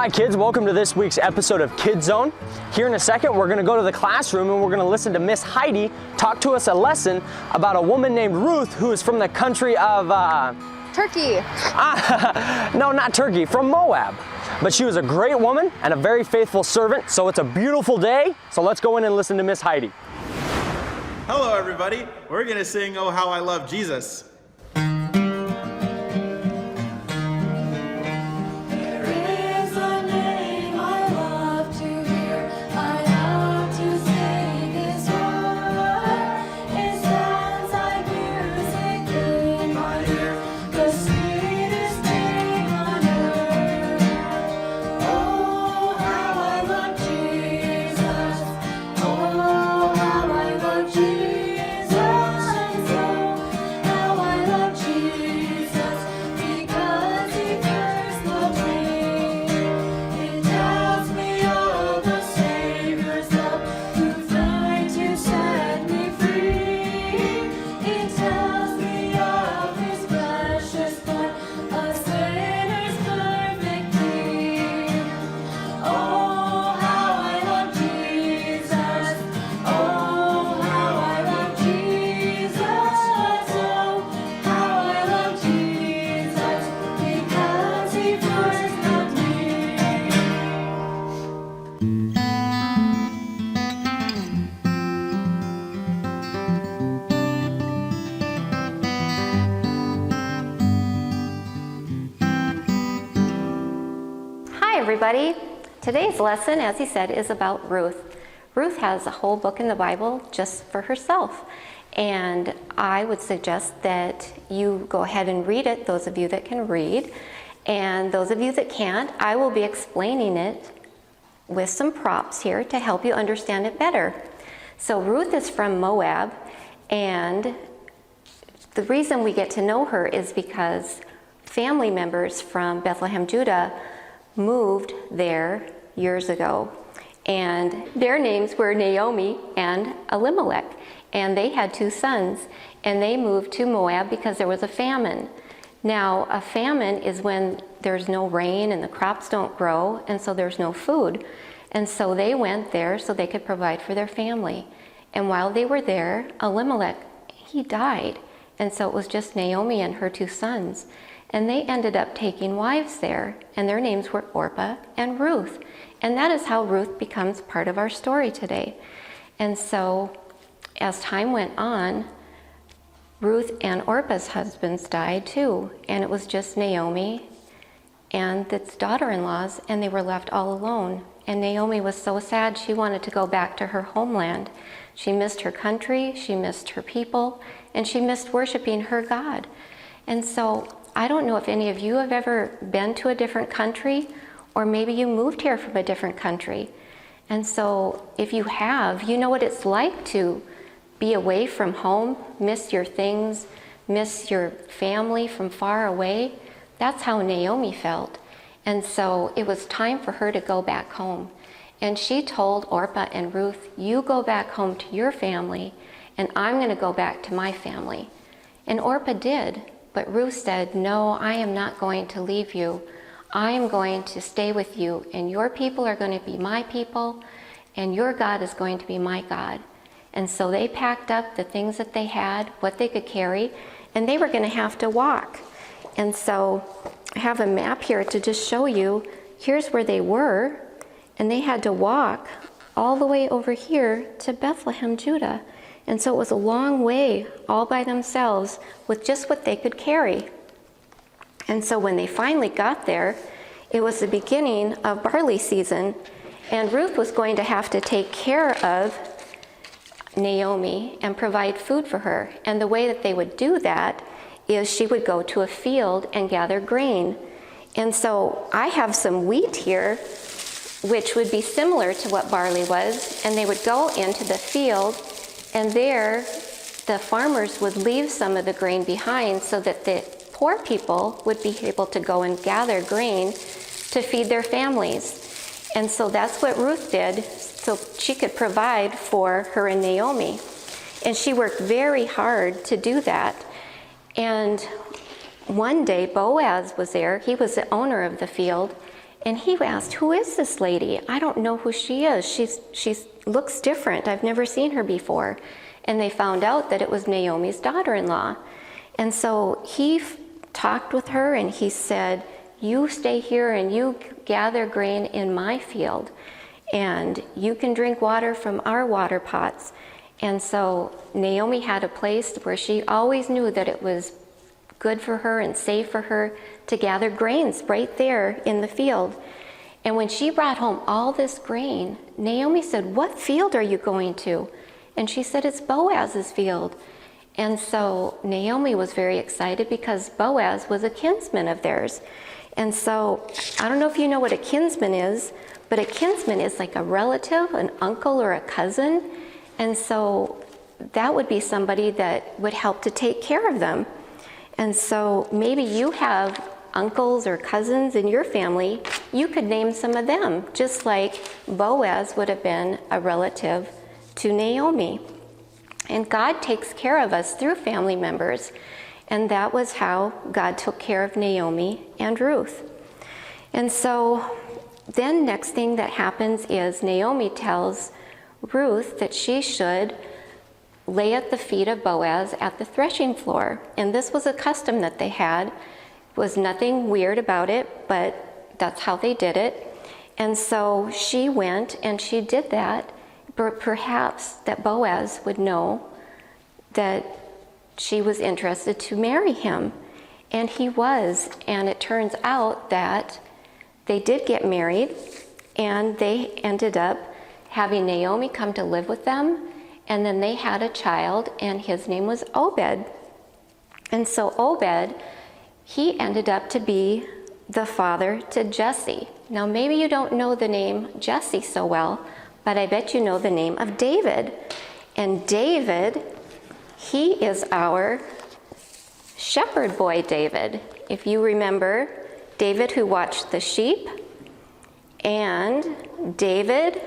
Hi kids, welcome to this week's episode of Kids Zone. Here in a second, we're gonna go to the classroom and we're gonna listen to Miss Heidi talk to us a lesson about a woman named Ruth who is from the country of, Turkey. no, not Turkey, from Moab. But she was a great woman and a very faithful servant, so it's a beautiful day. So let's go in and listen to Miss Heidi. Hello everybody, we're gonna sing Oh How I Love Jesus. Hi everybody. Today's lesson, as he said, is about Ruth. Ruth has a whole book in the Bible just for herself, and I would suggest that you go ahead and read it, those of you that can read, and those of you that can't, I will be explaining it with some props here to help you understand it better. So Ruth is from Moab, and the reason we get to know her is because family members from Bethlehem, Judah moved there years ago, and their names were Naomi and Elimelech, and they had two sons, and they moved to Moab because there was a famine. Now, a famine is when there's no rain and the crops don't grow, and so there's no food, and so they went there so they could provide for their family. And while they were there, Elimelech, he died, and so it was just Naomi and her two sons. And they ended up taking wives there, and their names were Orpah and Ruth. And that is how Ruth becomes part of our story today. And so, as time went on, Ruth and Orpah's husbands died too, and it was just Naomi and its daughter-in-laws, and they were left all alone. And Naomi was so sad, she wanted to go back to her homeland. She missed her country, she missed her people, and she missed worshiping her God. And so, I don't know if any of you have ever been to a different country, or maybe you moved here from a different country. And so if you have, you know what it's like to be away from home, miss your things, miss your family from far away. That's how Naomi felt. And so it was time for her to go back home. And she told Orpah and Ruth, you go back home to your family, and I'm going to go back to my family. And Orpah did. But Ruth said, no, I am not going to leave you. I am going to stay with you, and your people are going to be my people, and your God is going to be my God. And so they packed up the things that they had, what they could carry, and they were going to have to walk. And so I have a map here to just show you, here's where they were, and they had to walk all the way over here to Bethlehem, Judah. And so it was a long way all by themselves with just what they could carry. And so when they finally got there, it was the beginning of barley season, and Ruth was going to have to take care of Naomi and provide food for her. And the way that they would do that is she would go to a field and gather grain. And so I have some wheat here, which would be similar to what barley was, and they would go into the field, and there the farmers would leave some of the grain behind so that the poor people would be able to go and gather grain to feed their families. And so that's what Ruth did, so she could provide for her and Naomi. And she worked very hard to do that. And one day Boaz was there, he was the owner of the field, And he asked, who is this lady? I don't know who she is. She looks different. I've never seen her before. And they found out that it was Naomi's daughter-in-law. And so he talked with her and he said, you stay here and you gather grain in my field. And you can drink water from our water pots. And so Naomi had a place where she always knew that it was good for her and safe for her to gather grains right there in the field. And when she brought home all this grain, Naomi said, what field are you going to? And she said, it's Boaz's field. And so Naomi was very excited because Boaz was a kinsman of theirs. And so I don't know if you know what a kinsman is, but a kinsman is like a relative, an uncle or a cousin. And so that would be somebody that would help to take care of them. And so maybe you have uncles or cousins in your family. You could name some of them, just like Boaz would have been a relative to Naomi. And God takes care of us through family members. And that was how God took care of Naomi and Ruth. And so then next thing that happens is Naomi tells Ruth that she should lay at the feet of Boaz at the threshing floor. And this was a custom that they had. It was nothing weird about it, but that's how they did it. And so she went and she did that, but perhaps that Boaz would know that she was interested to marry him. And he was. And it turns out that they did get married, and they ended up having Naomi come to live with them. And then they had a child, and his name was Obed. And so Obed, he ended up to be the father to Jesse. Now maybe you don't know the name Jesse so well, but I bet you know the name of David. And David, he is our shepherd boy David. If you remember, David who watched the sheep, and David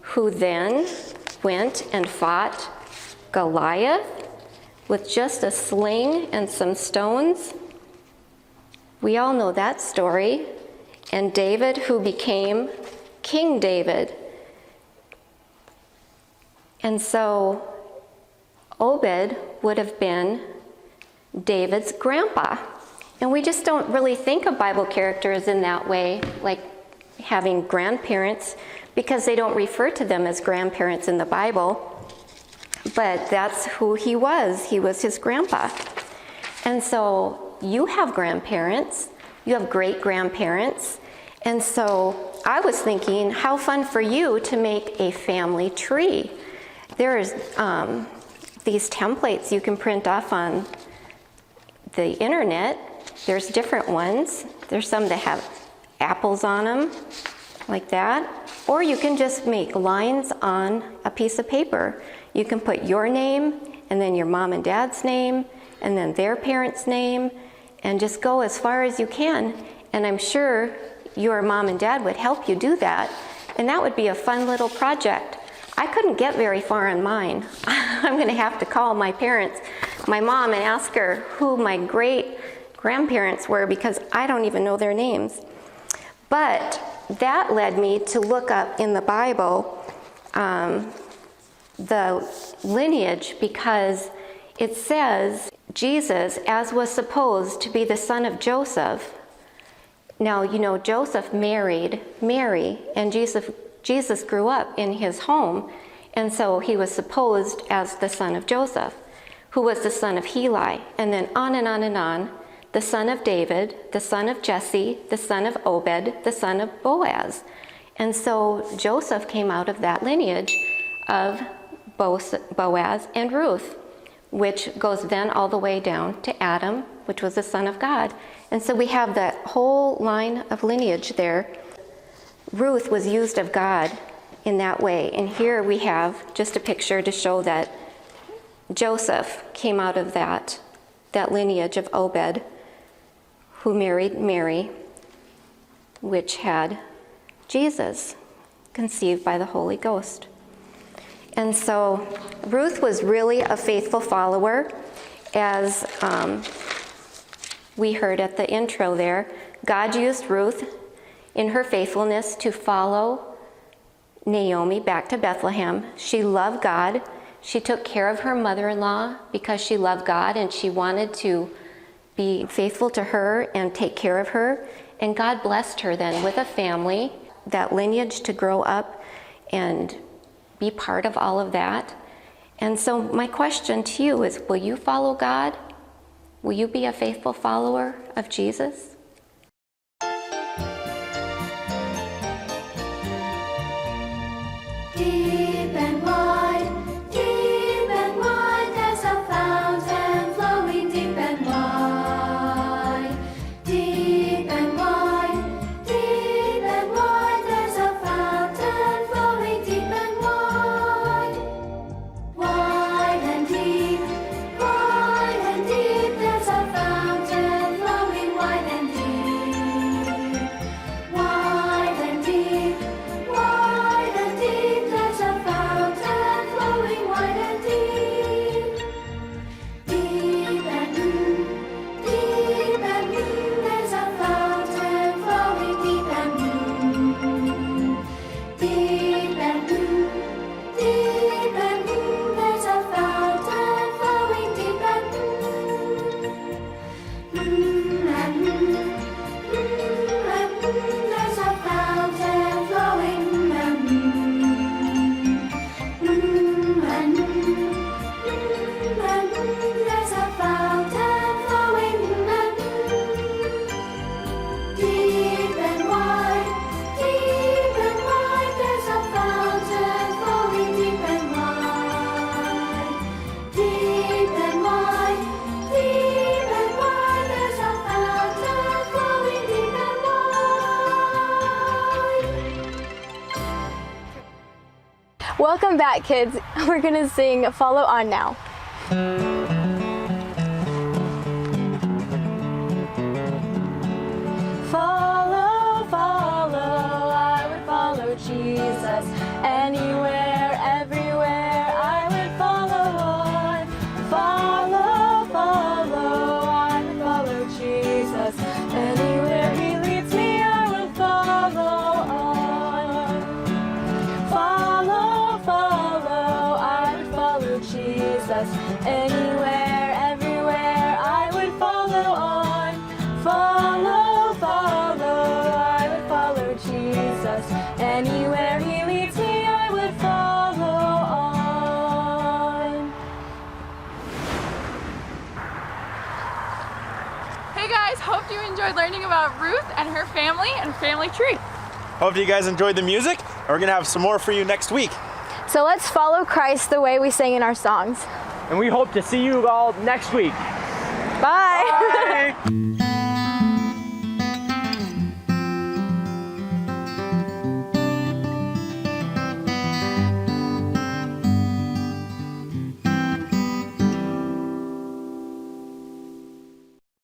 who then went and fought Goliath with just a sling and some stones. We all know that story. And David who became King David. And so Obed would have been David's grandpa. And we just don't really think of Bible characters in that way, like having grandparents, because they don't refer to them as grandparents in the Bible. But that's who he was. He was his grandpa. And so you have grandparents, you have great-grandparents. And so I was thinking, how fun for you to make a family tree. There's these templates you can print off on the internet. There's different ones. There's some that have apples on them, like that. Or you can just make lines on a piece of paper. You can put your name, and then your mom and dad's name, and then their parents' name, and just go as far as you can. And I'm sure your mom and dad would help you do that. And that would be a fun little project. I couldn't get very far on mine. I'm going to have to call my parents, my mom, and ask her who my great-grandparents were, because I don't even know their names. But that led me to look up in the Bible the lineage, because it says Jesus, as was supposed to be the son of Joseph. Now, you know, Joseph married Mary, and Jesus grew up in his home, and so he was supposed as the son of Joseph, who was the son of Heli, and then on and on and on, the son of David, the son of Jesse, the son of Obed, the son of Boaz. And so Joseph came out of that lineage of Boaz and Ruth, which goes then all the way down to Adam, which was the son of God. And so we have that whole line of lineage there. Ruth was used of God in that way. And here we have just a picture to show that Joseph came out of that lineage of Obed, who married Mary, which had Jesus, conceived by the Holy Ghost. And so Ruth was really a faithful follower, as we heard at the intro there. God used Ruth in her faithfulness to follow Naomi back to Bethlehem. She loved God. She took care of her mother-in-law because she loved God and she wanted to be faithful to her and take care of her. And God blessed her then with a family, that lineage to grow up and be part of all of that. And so my question to you is, will you follow God? Will you be a faithful follower of Jesus? Deep and wide, there's a fountain flowing deep and wide. Deep and wide, there's a fountain flowing deep and wide. Wide and deep, there's a fountain flowing wide and deep. Wide and deep, there's a fountain flowing wide and deep. Deep and there's a fountain flowing deep and deep and there's a fountain flowing deep and there's a fountain flowing there's a fountain flowing deep and wide, there's a fountain flowing deep and wide. Deep and wide, there's a fountain flowing deep and wide. Welcome back, kids. We're gonna sing Follow On now. Follow, follow, I would follow Jesus. Anywhere, everywhere, I would follow on. Follow, follow, I would follow Jesus. Anywhere he leads me, I will follow on. Follow, follow, I would follow Jesus. Anywhere, everywhere, I would follow on. Follow, follow, I would follow Jesus. Anywhere he leads me, I would follow on. Hey guys, hope you enjoyed learning about Ruth and her family and family tree. Hope you guys enjoyed the music, and we're gonna have some more for you next week. So let's follow Christ the way we sing in our songs. And we hope to see you all next week. Bye. Bye.